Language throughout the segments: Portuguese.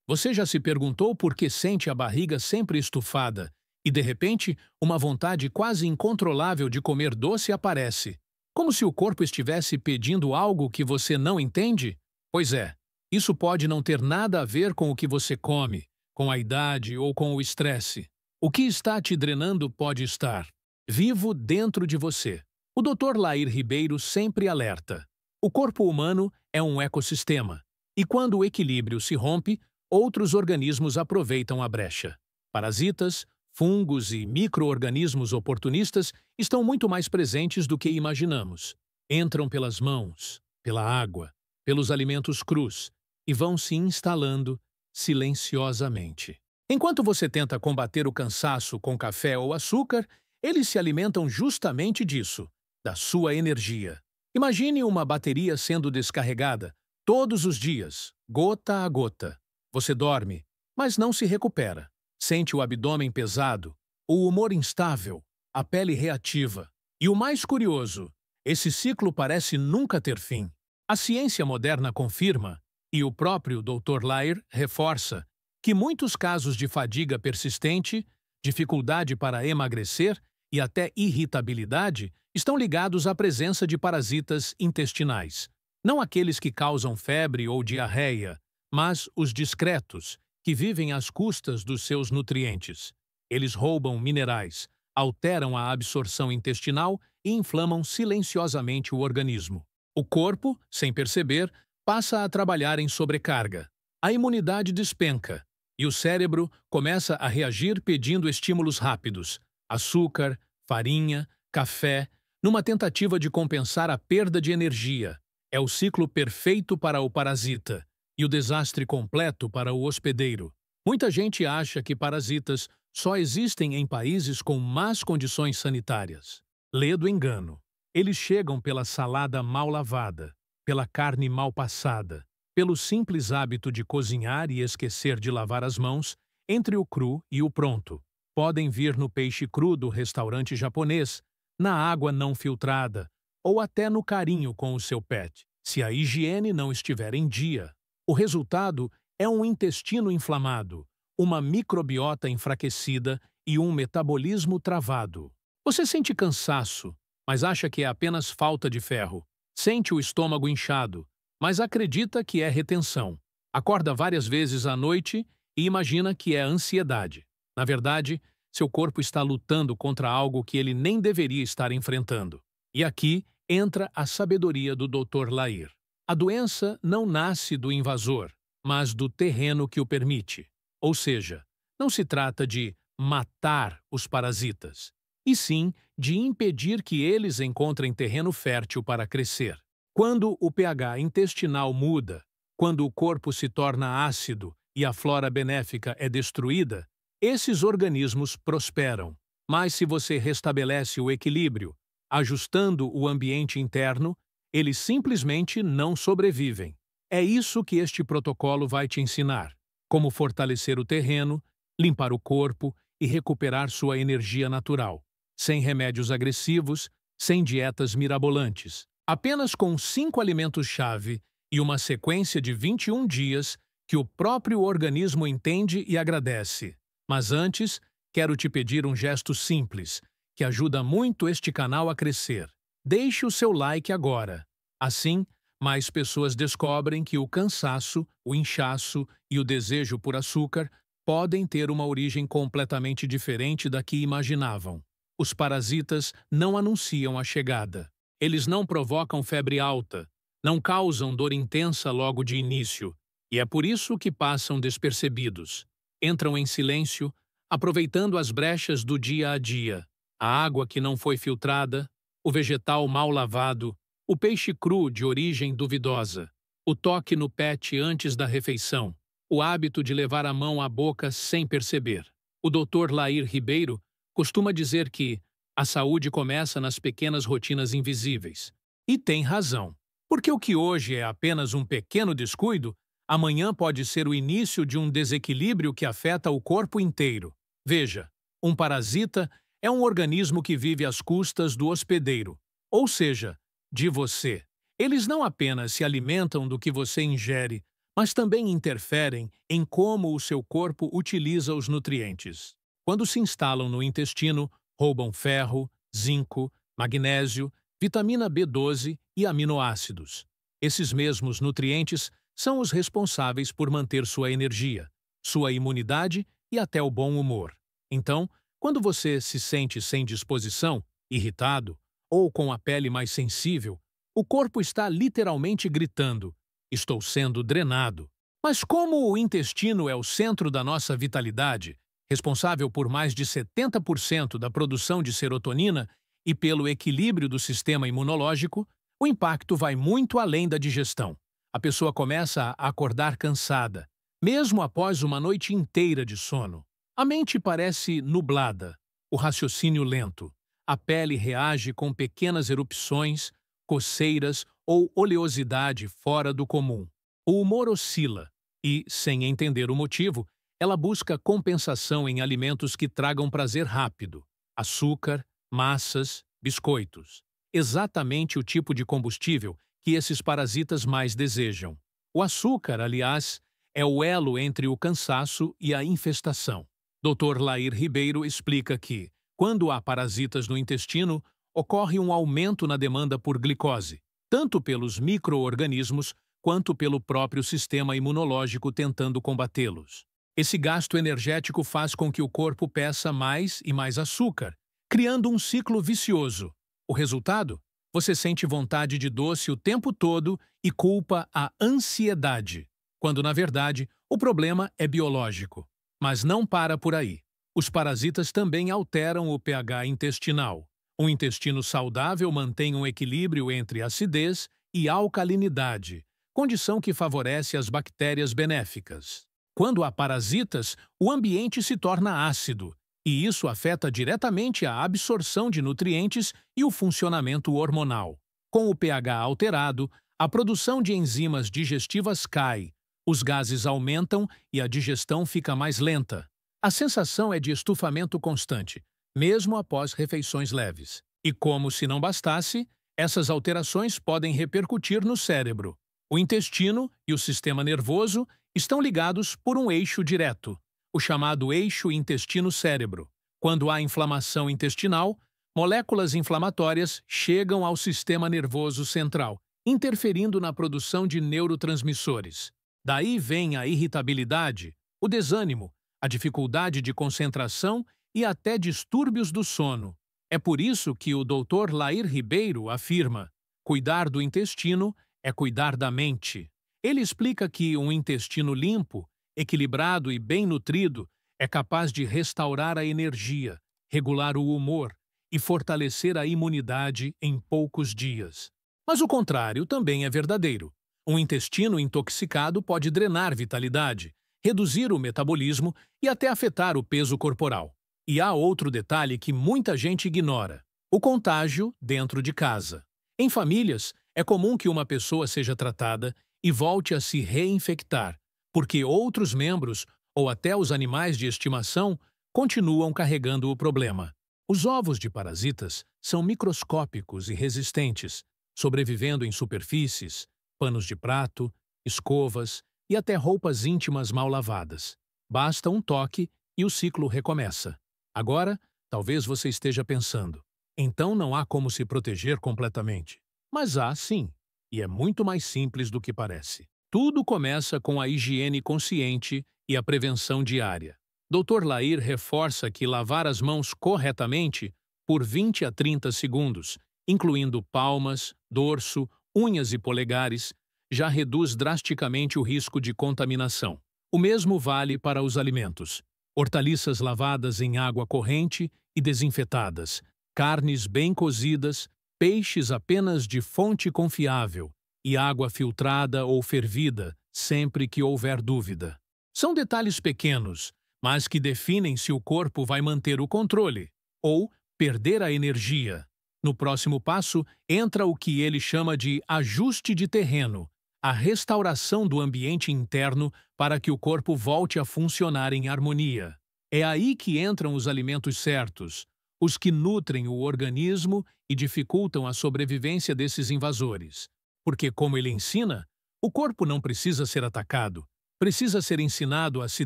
Você já se perguntou por que sente a barriga sempre estufada e, de repente, uma vontade quase incontrolável de comer doce aparece? Como se o corpo estivesse pedindo algo que você não entende? Pois é, isso pode não ter nada a ver com o que você come, com a idade ou com o estresse. O que está te drenando pode estar vivo dentro de você. O Dr. Lair Ribeiro sempre alerta. O corpo humano é um ecossistema, e quando o equilíbrio se rompe, outros organismos aproveitam a brecha. Parasitas, fungos e micro-organismos oportunistas estão muito mais presentes do que imaginamos. Entram pelas mãos, pela água, pelos alimentos crus e vão se instalando silenciosamente. Enquanto você tenta combater o cansaço com café ou açúcar, eles se alimentam justamente disso, da sua energia. Imagine uma bateria sendo descarregada todos os dias, gota a gota. Você dorme, mas não se recupera. Sente o abdômen pesado, o humor instável, a pele reativa. E o mais curioso, esse ciclo parece nunca ter fim. A ciência moderna confirma, e o próprio Dr. Lair reforça, que muitos casos de fadiga persistente, dificuldade para emagrecer e até irritabilidade estão ligados à presença de parasitas intestinais. Não aqueles que causam febre ou diarreia, mas os discretos, que vivem às custas dos seus nutrientes. Eles roubam minerais, alteram a absorção intestinal e inflamam silenciosamente o organismo. O corpo, sem perceber, passa a trabalhar em sobrecarga. A imunidade despenca e o cérebro começa a reagir pedindo estímulos rápidos: açúcar, farinha, café, numa tentativa de compensar a perda de energia. É o ciclo perfeito para o parasita e o desastre completo para o hospedeiro. Muita gente acha que parasitas só existem em países com más condições sanitárias. Lê do engano. Eles chegam pela salada mal lavada, pela carne mal passada, pelo simples hábito de cozinhar e esquecer de lavar as mãos, entre o cru e o pronto. Podem vir no peixe cru do restaurante japonês, na água não filtrada, ou até no carinho com o seu pet, se a higiene não estiver em dia. O resultado é um intestino inflamado, uma microbiota enfraquecida e um metabolismo travado. Você sente cansaço, mas acha que é apenas falta de ferro. Sente o estômago inchado, mas acredita que é retenção. Acorda várias vezes à noite e imagina que é ansiedade. Na verdade, seu corpo está lutando contra algo que ele nem deveria estar enfrentando. E aqui entra a sabedoria do Dr. Lair. A doença não nasce do invasor, mas do terreno que o permite. Ou seja, não se trata de matar os parasitas, e sim de impedir que eles encontrem terreno fértil para crescer. Quando o pH intestinal muda, quando o corpo se torna ácido e a flora benéfica é destruída, esses organismos prosperam. Mas se você restabelece o equilíbrio, ajustando o ambiente interno, eles simplesmente não sobrevivem. É isso que este protocolo vai te ensinar: como fortalecer o terreno, limpar o corpo e recuperar sua energia natural, sem remédios agressivos, sem dietas mirabolantes, apenas com 5 alimentos-chave e uma sequência de 21 dias que o próprio organismo entende e agradece. Mas antes, quero te pedir um gesto simples, que ajuda muito este canal a crescer. Deixe o seu like agora. Assim, mais pessoas descobrem que o cansaço, o inchaço e o desejo por açúcar podem ter uma origem completamente diferente da que imaginavam. Os parasitas não anunciam a chegada. Eles não provocam febre alta, não causam dor intensa logo de início, e é por isso que passam despercebidos. Entram em silêncio, aproveitando as brechas do dia a dia, a água que não foi filtrada, o vegetal mal lavado, o peixe cru de origem duvidosa, o toque no pet antes da refeição, o hábito de levar a mão à boca sem perceber. O Dr. Lair Ribeiro costuma dizer que a saúde começa nas pequenas rotinas invisíveis. E tem razão, porque o que hoje é apenas um pequeno descuido, amanhã pode ser o início de um desequilíbrio que afeta o corpo inteiro. Veja, um parasita é um organismo que vive às custas do hospedeiro, ou seja, de você. Eles não apenas se alimentam do que você ingere, mas também interferem em como o seu corpo utiliza os nutrientes. Quando se instalam no intestino, roubam ferro, zinco, magnésio, vitamina B12 e aminoácidos. Esses mesmos nutrientes são os responsáveis por manter sua energia, sua imunidade e até o bom humor. Então, quando você se sente sem disposição, irritado ou com a pele mais sensível, o corpo está literalmente gritando: estou sendo drenado. Mas como o intestino é o centro da nossa vitalidade, responsável por mais de 70% da produção de serotonina e pelo equilíbrio do sistema imunológico, o impacto vai muito além da digestão. A pessoa começa a acordar cansada, mesmo após uma noite inteira de sono. A mente parece nublada, o raciocínio lento. A pele reage com pequenas erupções, coceiras ou oleosidade fora do comum. O humor oscila e, sem entender o motivo, ela busca compensação em alimentos que tragam prazer rápido: açúcar, massas, biscoitos. Exatamente o tipo de combustível que esses parasitas mais desejam. O açúcar, aliás, é o elo entre o cansaço e a infestação. Dr. Lair Ribeiro explica que, quando há parasitas no intestino, ocorre um aumento na demanda por glicose, tanto pelos micro-organismos quanto pelo próprio sistema imunológico tentando combatê-los. Esse gasto energético faz com que o corpo peça mais e mais açúcar, criando um ciclo vicioso. O resultado? Você sente vontade de doce o tempo todo e culpa a ansiedade, quando, na verdade, o problema é biológico. Mas não para por aí. Os parasitas também alteram o pH intestinal. Um intestino saudável mantém um equilíbrio entre acidez e alcalinidade, condição que favorece as bactérias benéficas. Quando há parasitas, o ambiente se torna ácido, e isso afeta diretamente a absorção de nutrientes e o funcionamento hormonal. Com o pH alterado, a produção de enzimas digestivas cai, os gases aumentam e a digestão fica mais lenta. A sensação é de estufamento constante, mesmo após refeições leves. E como se não bastasse, essas alterações podem repercutir no cérebro. O intestino e o sistema nervoso estão ligados por um eixo direto, o chamado eixo intestino-cérebro. Quando há inflamação intestinal, moléculas inflamatórias chegam ao sistema nervoso central, interferindo na produção de neurotransmissores. Daí vem a irritabilidade, o desânimo, a dificuldade de concentração e até distúrbios do sono. É por isso que o Dr. Lair Ribeiro afirma: cuidar do intestino é cuidar da mente. Ele explica que um intestino limpo, equilibrado e bem nutrido é capaz de restaurar a energia, regular o humor e fortalecer a imunidade em poucos dias. Mas o contrário também é verdadeiro. Um intestino intoxicado pode drenar vitalidade, reduzir o metabolismo e até afetar o peso corporal. E há outro detalhe que muita gente ignora: o contágio dentro de casa. Em famílias, é comum que uma pessoa seja tratada e volte a se reinfectar, porque outros membros, ou até os animais de estimação, continuam carregando o problema. Os ovos de parasitas são microscópicos e resistentes, sobrevivendo em superfícies, panos de prato, escovas e até roupas íntimas mal lavadas. Basta um toque e o ciclo recomeça. Agora, talvez você esteja pensando: então não há como se proteger completamente. Mas há sim, e é muito mais simples do que parece. Tudo começa com a higiene consciente e a prevenção diária. Dr. Lair reforça que lavar as mãos corretamente por 20 a 30 segundos, incluindo palmas, dorso, unhas e polegares, já reduz drasticamente o risco de contaminação. O mesmo vale para os alimentos. Hortaliças lavadas em água corrente e desinfetadas, carnes bem cozidas, peixes apenas de fonte confiável e água filtrada ou fervida sempre que houver dúvida. São detalhes pequenos, mas que definem se o corpo vai manter o controle ou perder a energia. No próximo passo, entra o que ele chama de ajuste de terreno, a restauração do ambiente interno para que o corpo volte a funcionar em harmonia. É aí que entram os alimentos certos, os que nutrem o organismo e dificultam a sobrevivência desses invasores. Porque, como ele ensina, O corpo não precisa ser atacado, precisa ser ensinado a se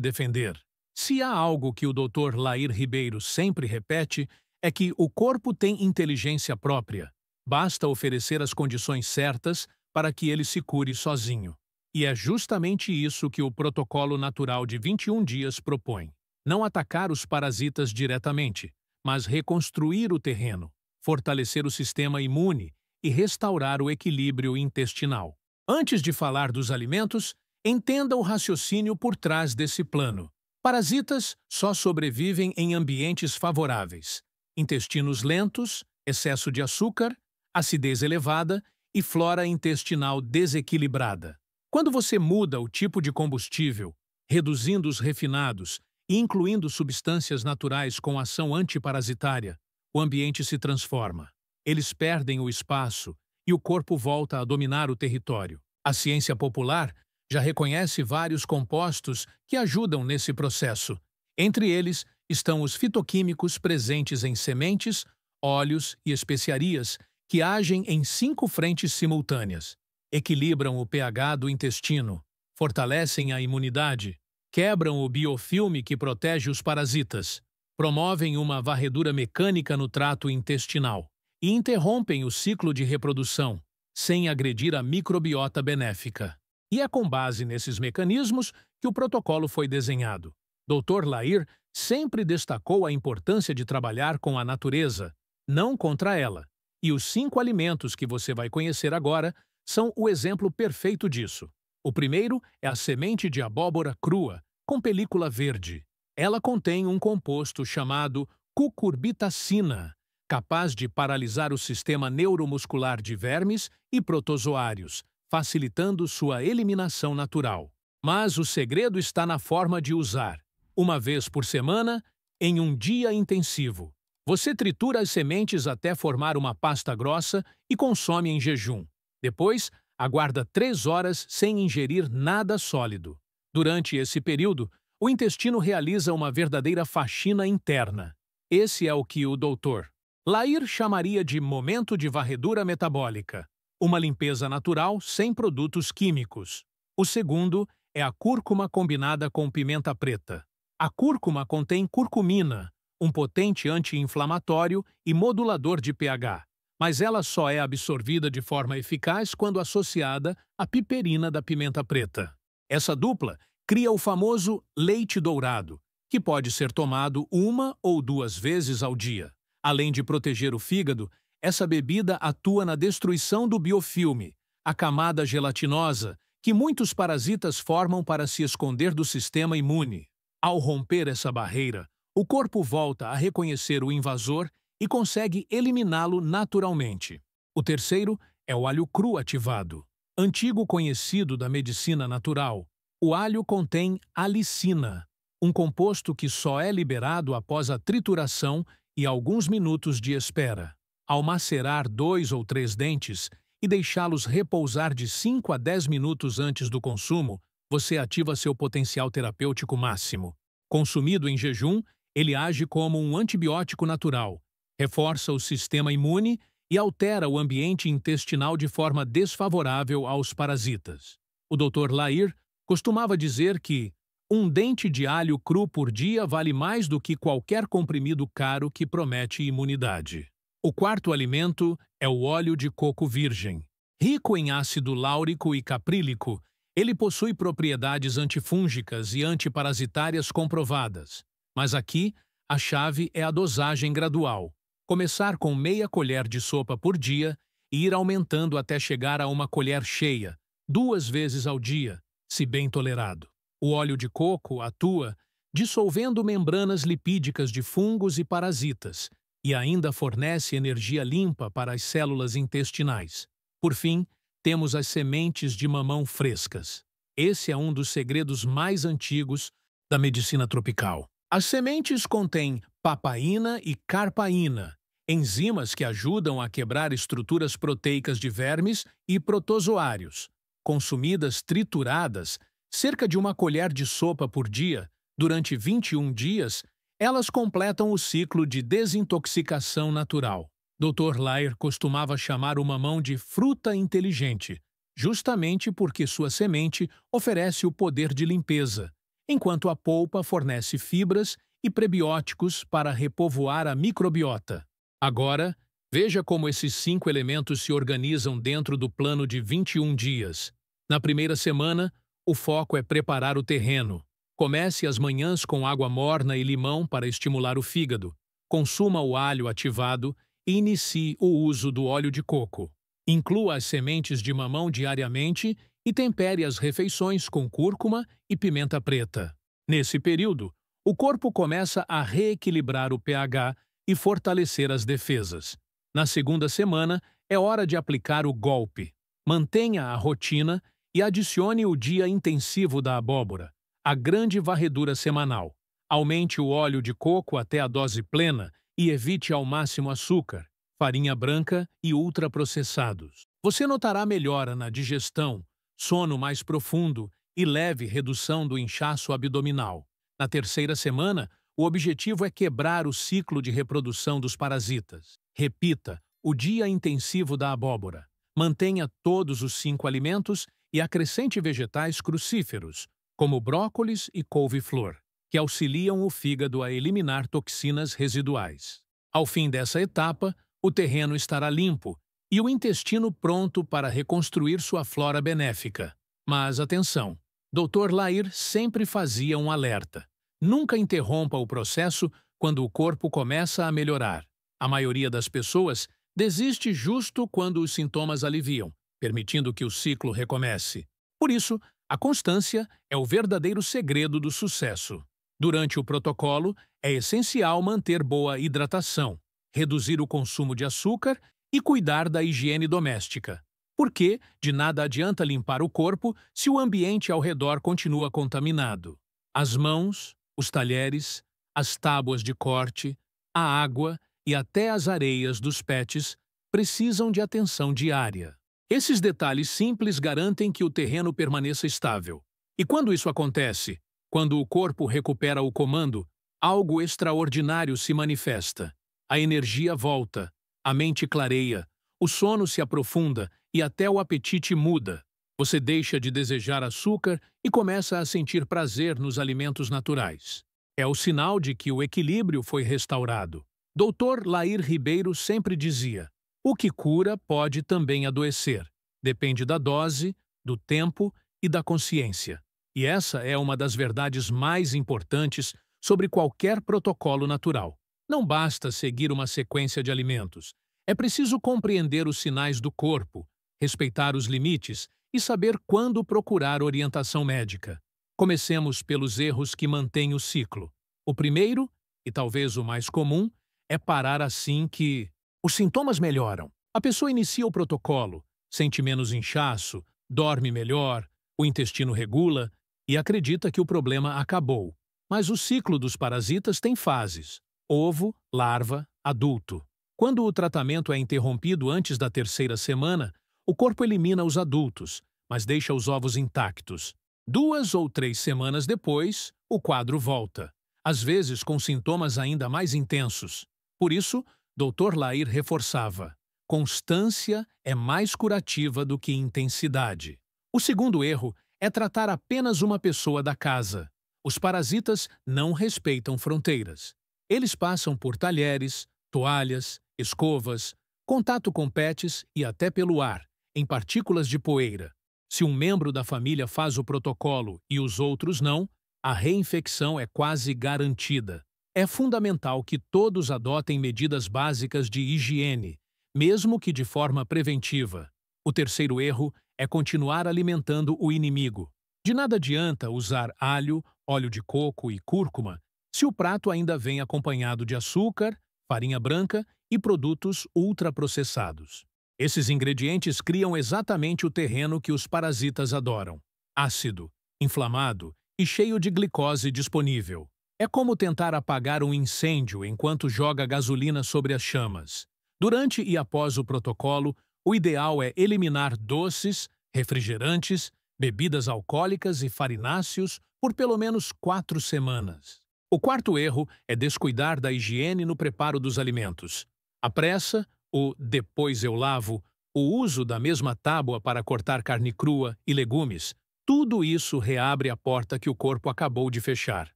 defender. Se há algo que o Dr. Lair Ribeiro sempre repete, é que o corpo tem inteligência própria. Basta oferecer as condições certas para que ele se cure sozinho. E é justamente isso que o protocolo natural de 21 dias propõe. Não atacar os parasitas diretamente, mas reconstruir o terreno, fortalecer o sistema imune e restaurar o equilíbrio intestinal. Antes de falar dos alimentos, entenda o raciocínio por trás desse plano. Parasitas só sobrevivem em ambientes favoráveis. Intestinos lentos, excesso de açúcar, acidez elevada e flora intestinal desequilibrada. Quando você muda o tipo de combustível, reduzindo os refinados e incluindo substâncias naturais com ação antiparasitária, o ambiente se transforma. Eles perdem o espaço e o corpo volta a dominar o território. A ciência popular já reconhece vários compostos que ajudam nesse processo. Entre eles estão os fitoquímicos presentes em sementes, óleos e especiarias que agem em 5 frentes simultâneas. Equilibram o pH do intestino, fortalecem a imunidade, quebram o biofilme que protege os parasitas, promovem uma varredura mecânica no trato intestinal e interrompem o ciclo de reprodução, sem agredir a microbiota benéfica. E é com base nesses mecanismos que o protocolo foi desenhado. Dr. Lair sempre destacou a importância de trabalhar com a natureza, não contra ela. E os 5 alimentos que você vai conhecer agora são o exemplo perfeito disso. O primeiro é a semente de abóbora crua, com película verde. Ela contém um composto chamado cucurbitacina, capaz de paralisar o sistema neuromuscular de vermes e protozoários, facilitando sua eliminação natural. Mas o segredo está na forma de usar. Uma vez por semana, em um dia intensivo. Você tritura as sementes até formar uma pasta grossa e consome em jejum. Depois, aguarda 3 horas sem ingerir nada sólido. Durante esse período, o intestino realiza uma verdadeira faxina interna. Esse é o que o Dr. Lair chamaria de momento de varredura metabólica, uma limpeza natural sem produtos químicos. O segundo é a cúrcuma combinada com pimenta preta. A cúrcuma contém curcumina, um potente anti-inflamatório e modulador de pH, mas ela só é absorvida de forma eficaz quando associada à piperina da pimenta preta. Essa dupla cria o famoso leite dourado, que pode ser tomado 1 ou 2 vezes ao dia. Além de proteger o fígado, essa bebida atua na destruição do biofilme, a camada gelatinosa que muitos parasitas formam para se esconder do sistema imune. Ao romper essa barreira, o corpo volta a reconhecer o invasor e consegue eliminá-lo naturalmente. O terceiro é o alho cru ativado. Antigo conhecido da medicina natural, o alho contém alicina, um composto que só é liberado após a trituração e alguns minutos de espera. Ao macerar 2 ou 3 dentes e deixá-los repousar de 5 a 10 minutos antes do consumo, você ativa seu potencial terapêutico máximo. Consumido em jejum, ele age como um antibiótico natural, reforça o sistema imune e altera o ambiente intestinal de forma desfavorável aos parasitas. O Dr. Lair costumava dizer que um dente de alho cru por dia vale mais do que qualquer comprimido caro que promete imunidade. O quarto alimento é o óleo de coco virgem. Rico em ácido láurico e caprílico, ele possui propriedades antifúngicas e antiparasitárias comprovadas. Mas aqui, a chave é a dosagem gradual. Começar com meia colher de sopa por dia e ir aumentando até chegar a uma colher cheia, 2 vezes ao dia, se bem tolerado. O óleo de coco atua dissolvendo membranas lipídicas de fungos e parasitas e ainda fornece energia limpa para as células intestinais. Por fim, temos as sementes de mamão frescas. Esse é um dos segredos mais antigos da medicina tropical. As sementes contêm papaína e carpaína, enzimas que ajudam a quebrar estruturas proteicas de vermes e protozoários. Consumidas trituradas, cerca de 1 colher de sopa por dia, durante 21 dias, elas completam o ciclo de desintoxicação natural. Dr. Lair costumava chamar o mamão de fruta inteligente, justamente porque sua semente oferece o poder de limpeza, enquanto a polpa fornece fibras e prebióticos para repovoar a microbiota. Agora, veja como esses 5 elementos se organizam dentro do plano de 21 dias. Na primeira semana, o foco é preparar o terreno. Comece as manhãs com água morna e limão para estimular o fígado. Consuma o alho ativado e inicie o uso do óleo de coco. Inclua as sementes de mamão diariamente e tempere as refeições com cúrcuma e pimenta preta. Nesse período, o corpo começa a reequilibrar o pH e fortalecer as defesas. Na segunda semana, é hora de aplicar o golpe. Mantenha a rotina e adicione o dia intensivo da abóbora, a grande varredura semanal. Aumente o óleo de coco até a dose plena e evite ao máximo açúcar, farinha branca e ultraprocessados. Você notará melhora na digestão, sono mais profundo e leve redução do inchaço abdominal. Na terceira semana, o objetivo é quebrar o ciclo de reprodução dos parasitas. Repita o dia intensivo da abóbora. Mantenha todos os 5 alimentos e acrescente vegetais crucíferos, como brócolis e couve-flor, que auxiliam o fígado a eliminar toxinas residuais. Ao fim dessa etapa, o terreno estará limpo e o intestino pronto para reconstruir sua flora benéfica. Mas atenção, Dr. Lair sempre fazia um alerta. Nunca interrompa o processo quando o corpo começa a melhorar. A maioria das pessoas desiste justo quando os sintomas aliviam, permitindo que o ciclo recomece. Por isso, a constância é o verdadeiro segredo do sucesso. Durante o protocolo, é essencial manter boa hidratação, reduzir o consumo de açúcar e cuidar da higiene doméstica. Porque de nada adianta limpar o corpo se o ambiente ao redor continua contaminado. As mãos, os talheres, as tábuas de corte, a água e até as areias dos pets precisam de atenção diária. Esses detalhes simples garantem que o terreno permaneça estável. E quando isso acontece, quando o corpo recupera o comando, algo extraordinário se manifesta. A energia volta, a mente clareia, o sono se aprofunda e até o apetite muda. Você deixa de desejar açúcar e começa a sentir prazer nos alimentos naturais. É o sinal de que o equilíbrio foi restaurado. Dr. Lair Ribeiro sempre dizia: o que cura pode também adoecer. Depende da dose, do tempo e da consciência. E essa é uma das verdades mais importantes sobre qualquer protocolo natural. Não basta seguir uma sequência de alimentos. É preciso compreender os sinais do corpo, respeitar os limites e saber quando procurar orientação médica. Comecemos pelos erros que mantêm o ciclo. O primeiro, e talvez o mais comum, é parar assim que os sintomas melhoram. A pessoa inicia o protocolo, sente menos inchaço, dorme melhor, o intestino regula e acredita que o problema acabou. Mas o ciclo dos parasitas tem fases: ovo, larva, adulto. Quando o tratamento é interrompido antes da terceira semana, o corpo elimina os adultos, mas deixa os ovos intactos. 2 ou 3 semanas depois, o quadro volta, às vezes com sintomas ainda mais intensos. Por isso, Dr. Lair reforçava: constância é mais curativa do que intensidade. O segundo erro é tratar apenas uma pessoa da casa. Os parasitas não respeitam fronteiras. Eles passam por talheres, toalhas, escovas, contato com pets e até pelo ar, em partículas de poeira. Se um membro da família faz o protocolo e os outros não, a reinfecção é quase garantida. É fundamental que todos adotem medidas básicas de higiene, mesmo que de forma preventiva. O terceiro erro é continuar alimentando o inimigo. De nada adianta usar alho, óleo de coco e cúrcuma se o prato ainda vem acompanhado de açúcar, farinha branca e produtos ultraprocessados. Esses ingredientes criam exatamente o terreno que os parasitas adoram: ácido, inflamado e cheio de glicose disponível. É como tentar apagar um incêndio enquanto joga gasolina sobre as chamas. Durante e após o protocolo, o ideal é eliminar doces, refrigerantes, bebidas alcoólicas e farináceos por pelo menos 4 semanas. O quarto erro é descuidar da higiene no preparo dos alimentos. A pressa, o depois eu lavo, o o uso da mesma tábua para cortar carne crua e legumes, tudo isso reabre a porta que o corpo acabou de fechar.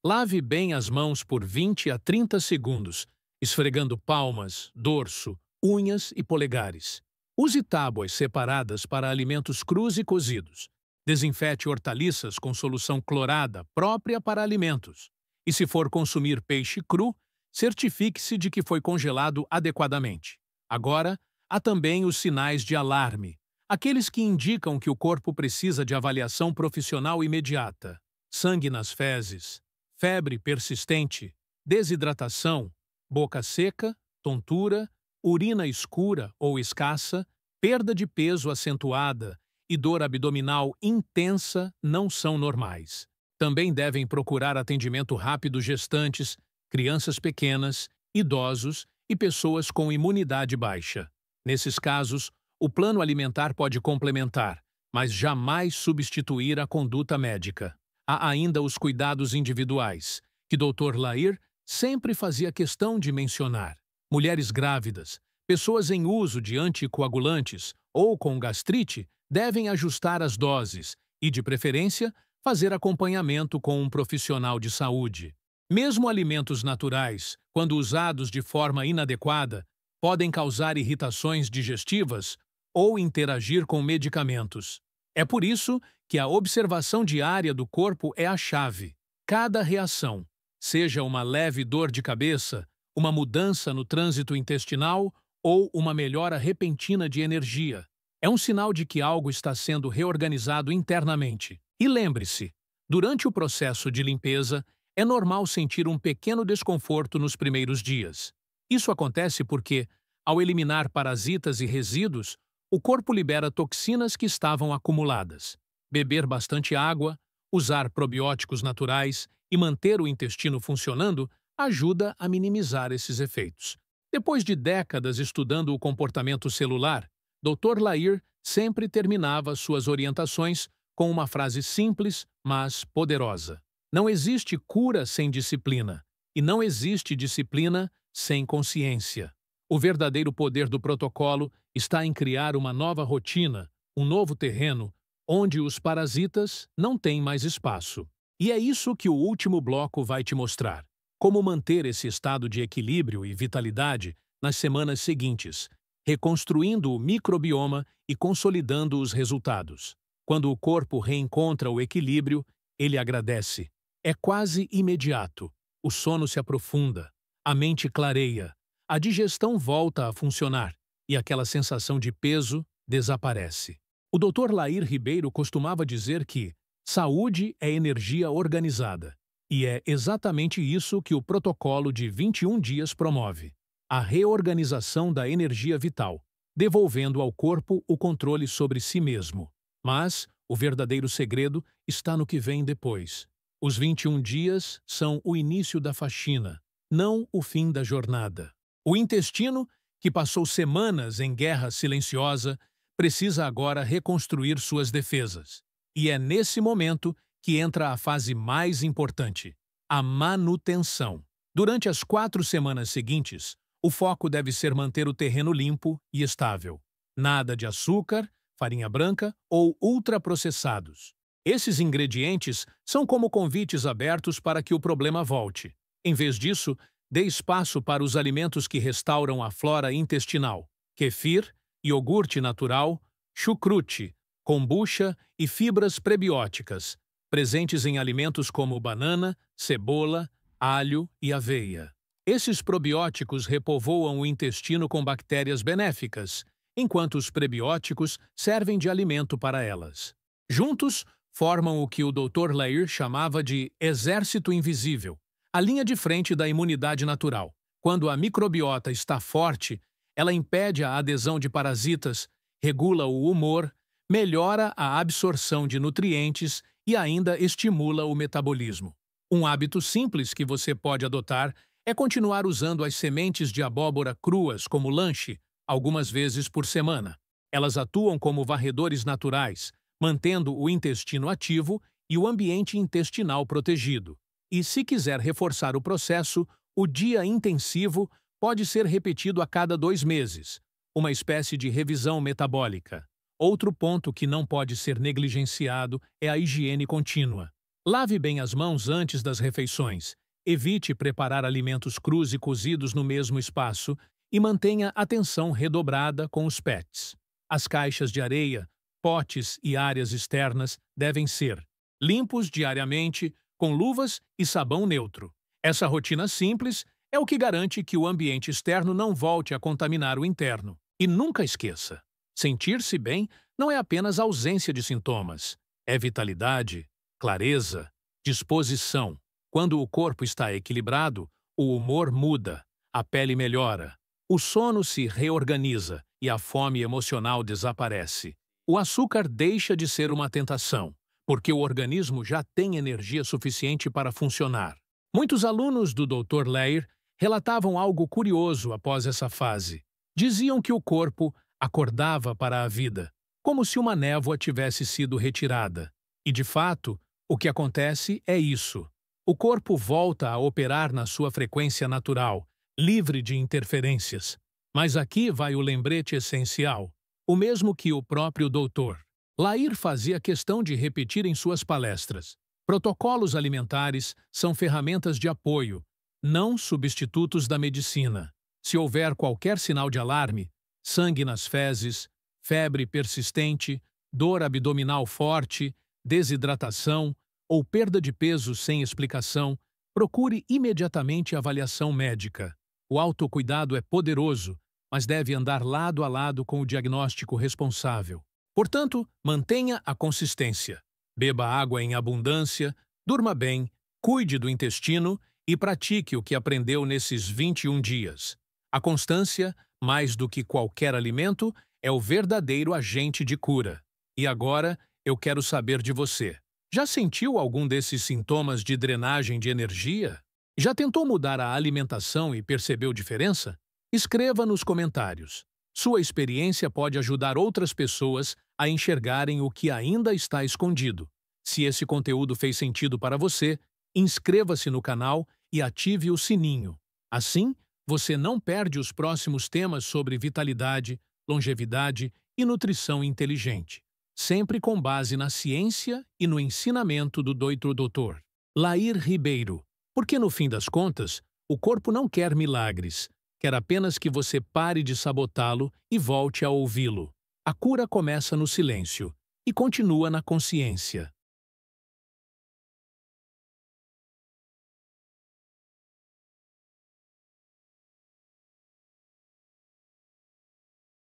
Lave bem as mãos por 20 a 30 segundos, esfregando palmas, dorso, unhas e polegares. Use tábuas separadas para alimentos crus e cozidos. Desinfete hortaliças com solução clorada própria para alimentos. E se for consumir peixe cru, certifique-se de que foi congelado adequadamente. Agora, há também os sinais de alarme, aqueles que indicam que o corpo precisa de avaliação profissional imediata. Sangue nas fezes, febre persistente, desidratação, boca seca, tontura, urina escura ou escassa, perda de peso acentuada e dor abdominal intensa não são normais. Também devem procurar atendimento rápido gestantes, crianças pequenas, idosos e pessoas com imunidade baixa. Nesses casos, o plano alimentar pode complementar, mas jamais substituir a conduta médica. Há ainda os cuidados individuais, que Dr. Lair sempre fazia questão de mencionar. Mulheres grávidas, pessoas em uso de anticoagulantes ou com gastrite devem ajustar as doses e, de preferência, fazer acompanhamento com um profissional de saúde. Mesmo alimentos naturais, quando usados de forma inadequada, podem causar irritações digestivas ou interagir com medicamentos. É por isso que a observação diária do corpo é a chave. Cada reação, seja uma leve dor de cabeça, uma mudança no trânsito intestinal ou uma melhora repentina de energia, é um sinal de que algo está sendo reorganizado internamente. E lembre-se, durante o processo de limpeza, é normal sentir um pequeno desconforto nos primeiros dias. Isso acontece porque, ao eliminar parasitas e resíduos, o corpo libera toxinas que estavam acumuladas. Beber bastante água, usar probióticos naturais e manter o intestino funcionando ajuda a minimizar esses efeitos. Depois de décadas estudando o comportamento celular, Dr. Lair sempre terminava suas orientações com uma frase simples, mas poderosa. Não existe cura sem disciplina, e não existe disciplina sem consciência. O verdadeiro poder do protocolo está em criar uma nova rotina, um novo terreno, onde os parasitas não têm mais espaço. E é isso que o último bloco vai te mostrar. Como manter esse estado de equilíbrio e vitalidade nas semanas seguintes, reconstruindo o microbioma e consolidando os resultados. Quando o corpo reencontra o equilíbrio, ele agradece. É quase imediato. O sono se aprofunda, a mente clareia, a digestão volta a funcionar e aquela sensação de peso desaparece. O Dr. Lair Ribeiro costumava dizer que saúde é energia organizada. E é exatamente isso que o protocolo de 21 dias promove. A reorganização da energia vital, devolvendo ao corpo o controle sobre si mesmo. Mas o verdadeiro segredo está no que vem depois. Os 21 dias são o início da faxina, não o fim da jornada. O intestino, que passou semanas em guerra silenciosa, precisa agora reconstruir suas defesas. E é nesse momento que entra a fase mais importante, a manutenção. Durante as 4 semanas seguintes, o foco deve ser manter o terreno limpo e estável. Nada de açúcar, farinha branca ou ultraprocessados. Esses ingredientes são como convites abertos para que o problema volte. Em vez disso, dê espaço para os alimentos que restauram a flora intestinal: kefir, iogurte natural, chucrute, kombucha e fibras prebióticas, presentes em alimentos como banana, cebola, alho e aveia. Esses probióticos repovoam o intestino com bactérias benéficas, enquanto os prebióticos servem de alimento para elas. Juntos, formam o que o Dr. Lair chamava de exército invisível, a linha de frente da imunidade natural. Quando a microbiota está forte, ela impede a adesão de parasitas, regula o humor, melhora a absorção de nutrientes e ainda estimula o metabolismo. Um hábito simples que você pode adotar é continuar usando as sementes de abóbora cruas como lanche, algumas vezes por semana. Elas atuam como varredores naturais, mantendo o intestino ativo e o ambiente intestinal protegido. E se quiser reforçar o processo, o dia intensivo pode ser repetido a cada 2 meses, uma espécie de revisão metabólica. Outro ponto que não pode ser negligenciado é a higiene contínua. Lave bem as mãos antes das refeições. Evite preparar alimentos crus e cozidos no mesmo espaço e mantenha atenção redobrada com os pets. As caixas de areia, potes e áreas externas devem ser limpos diariamente com luvas e sabão neutro. Essa rotina simples é o que garante que o ambiente externo não volte a contaminar o interno. E nunca esqueça, sentir-se bem não é apenas ausência de sintomas, é vitalidade, clareza, disposição. Quando o corpo está equilibrado, o humor muda, a pele melhora, o sono se reorganiza e a fome emocional desaparece. O açúcar deixa de ser uma tentação, porque o organismo já tem energia suficiente para funcionar. Muitos alunos do Dr. Lair relatavam algo curioso após essa fase. Diziam que o corpo acordava para a vida, como se uma névoa tivesse sido retirada. E, de fato, o que acontece é isso. O corpo volta a operar na sua frequência natural, livre de interferências. Mas aqui vai o lembrete essencial, o mesmo que o próprio Dr. Lair fazia questão de repetir em suas palestras. Protocolos alimentares são ferramentas de apoio, não substitutos da medicina. Se houver qualquer sinal de alarme, sangue nas fezes, febre persistente, dor abdominal forte, desidratação ou perda de peso sem explicação, procure imediatamente avaliação médica. O autocuidado é poderoso, mas deve andar lado a lado com o diagnóstico responsável. Portanto, mantenha a consistência. Beba água em abundância, durma bem, cuide do intestino e pratique o que aprendeu nesses 21 dias. A constância, mais do que qualquer alimento, é o verdadeiro agente de cura. E agora, eu quero saber de você. Já sentiu algum desses sintomas de drenagem de energia? Já tentou mudar a alimentação e percebeu diferença? Escreva nos comentários. Sua experiência pode ajudar outras pessoas a enxergarem o que ainda está escondido. Se esse conteúdo fez sentido para você, inscreva-se no canal e ative o sininho. Assim, você não perde os próximos temas sobre vitalidade, longevidade e nutrição inteligente, sempre com base na ciência e no ensinamento do Dr. Lair Ribeiro. Porque, no fim das contas, o corpo não quer milagres, quer apenas que você pare de sabotá-lo e volte a ouvi-lo. A cura começa no silêncio e continua na consciência.